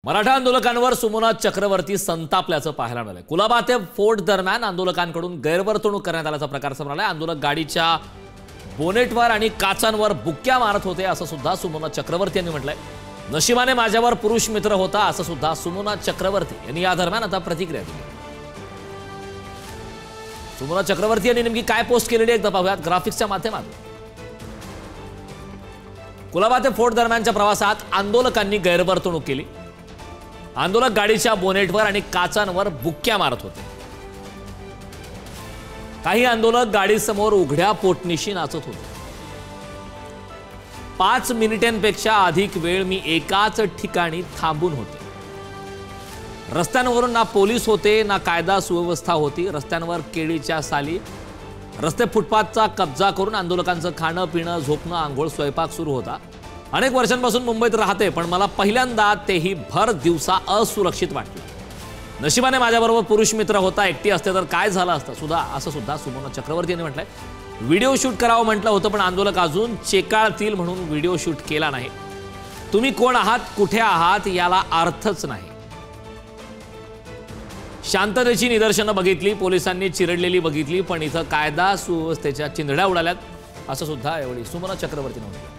मराठा आंदोलकांवर सुमोना चक्रवर्ती संतापल्याचं पाहायला मिळालं। कुलाबा ते फोर्ट दरम्यान आंदोलकांकडून गैरवर्तणूक करण्यात आल्याचा प्रकार समोर आलाय। आंदोलक गाडीच्या बोनेटवर आणि काचांवर बुक्क्या मारत होते असं सुद्धा सुमोना चक्रवर्ती यांनी म्हटलंय। नशिबाने माझ्यावर पुरुष मित्र होता असं सुद्धा सुमोना चक्रवर्ती यांनी या दरम्यान आता प्रतिक्रिया दिली। सुमोना चक्रवर्ती यांनी नेमकी काय पोस्ट केलेली एकदा पाहूयात ग्राफिक्सच्या माध्यमातून। कुलाबा ते फोर्ट दरम्यानच्या प्रवासात आंदोलकांनी गैरवर्तणूक केली। आंदोलक गाडीच्या बोनेटवर आणि काचांवर बुक्क्या मारत होते। काही आंदोलक गाडीसमोर उघड्या पोटनिशी नाचत होते। 5 मिनिटांपेक्षा अधिक वेळ मी एकाच ठिकाणी थांबून होते। रस्त्यांवरून ना पोलीस होते ना कायदा सुव्यवस्था होती। रस्त्यांवर केळीच्या साली, रस्ते फुटपाथचा कब्जा करून आंदोलकांचं खाणं पिणं झोपणं आंघोळ स्वयंपाक सुरू होता। अनेक वर्षांपासून मुंबईत राहते पण मला पहिल्यांदा तेही भर दिवसा असुरक्षित वाटलं। नशिबाने माझ्याबरोबर पुरुष मित्र होता, एकटी असते तर काय झालं असतं असं सुद्धा सुमोना चक्रवर्ती यांनी म्हटलंय। व्हिडिओ शूट करावं म्हटलं होतं पण आंदोलक अजून चेकाळतील म्हणून व्हिडिओ शूट केला नाही। तुम्ही कोण आहात, कुठे आहात याला अर्थच नाही। शांततेची निदर्शनं बघितली, पोलिसांनी चिरडलेली बघितली, पण इथं कायदा सुव्यवस्थेच्या चिंधड्या उडाल्यात असं सुद्धा यावेळी सुमोना चक्रवर्ती म्हणाले।